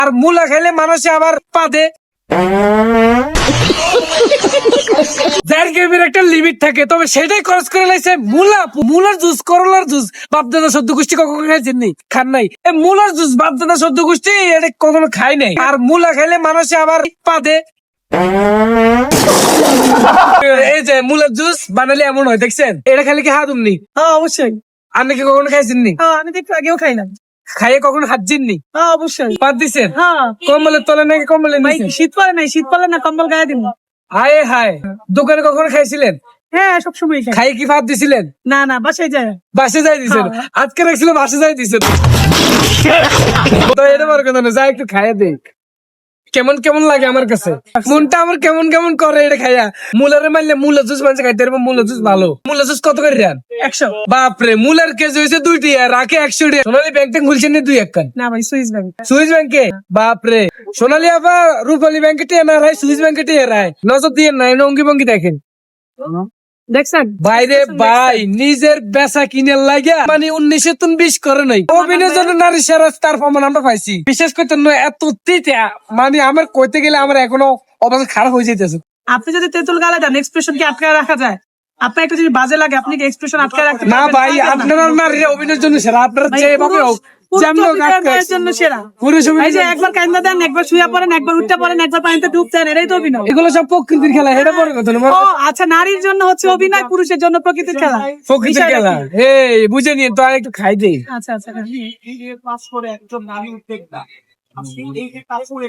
আর মূলা খাইলে মানুষে আবার পাদে। জারকের একটা লিমিট থাকে, তবে সেটাই খরচ করে লাইছে। মূলার জুস, করলার জুস বাপদাদা সদ্য গোষ্ঠী কখনো খাইছেন নি? খান নাই। মূলার জুস বাপদাদা সদ্য গোষ্ঠী এটা কখনো খাই নাই। আর মূলা খাইলে মানুষে আবার পাদে। এই যে মূলার জুস বানালে এমন হয়, দেখছেন? এটা খাইলে কি হাত উমনি? হ্যাঁ অবশ্যই। আপনি কি কখনো খাইছেন নি? হ্যাঁ আমি তো একটু আগেও খাইলাম। খাইয়ে কখনো হাত জিননি? হ্যাঁ অবশ্যই। পাত দিছেন? হ্যাঁ কম্বলের তলে নাকি কম্বলে ভাই নিছেন? শীত পড়ে নাই, শীত পড়লে না কম্বল গায়ে দিব। হায় হায়, দোকানে কখনো খাইছিলেন? হ্যাঁ সবসময় খাই। খাইয়ে কি ভাত দিছিলেন? না না বাসায় যায়। বাসে যাই দিছেন? হ্যাঁ। আজকে রাখছিল বাসে যাই দিছেন। তো এটা বড় কথা না, যা একটু খাইয়ে দেখ কেমন কেমন লাগে। আমার কাছে মনটা আমার কেমন কেমন করে এটা খাইয়া। মুলারে মারলে মুলা জুস মানুষ খাইতে পারবো। মুলা জুস ভালো। মুলা জুস কত করে দেন? 100। বাপরে, মুলার কেজি হয়েছে 2 টাকা, রাখে 100 টাকা। সোনালী ব্যাংক থেকে খুলছেন 2 কান? না ভাই সুইস ব্যাংক। সুইস ব্যাংকে? বাপরে, সোনালী আবার রূপালী ব্যাংকে টিয়া না রায়, সুইস ব্যাংকে টিয়া রায়। নজর দিয়ে নাই, অঙ্গি ভঙ্গি দেখেন। দেখছেন বাইরে ভাই, নিজের বেচা কিনে লাগা মানে 19 তুন 20 করে নাই। অভিনয়ের জন্য নারী সেরা তার প্রমাণ আমরা পাইছি। বিশেষ করে এত তিতা, মানে আমার কইতে গেলে আমার এখনো অবস্থা খারাপ হয়ে যাইতেছে। আপনি যদি তেঁতুল গালে দেন এক্সপ্রেশন কি আটকায় রাখা যায়? আপনার একটা যদি বাজে লাগে আপনি কি এক্সপ্রেশন আটকায় রাখতে না পারবেন? ভাই, আপনারা নারীরা অভিনয়ের জন্য সেরা। আপনারা ভাই, যেভাবে হোক, পুরুষ যেমন তো হোক অভিনয়ের জন্য সেরা। পুরুষ এই যে অভিনয়, একবার কান্দা দেন, একবার শুয়ে পড়েন, একবার উঠতে পারেন, একবার পানিতে ডুব দেন, এটাই তো অভিনয়। এগুলো সব প্রকৃতির খেলা। এটা বড় কথা না। ও আচ্ছা, নারীর জন্য হচ্ছে অভিনয়, পুরুষের জন্য প্রকৃতির খেলা। প্রকৃতির বিষয়টা খেলা, কি? এই বুঝে নিয়ে তো আর একটু খাই দেই। আচ্ছা আচ্ছা। পাস করে একজন নারী উদ্যোক্তা এই যে কাজ করে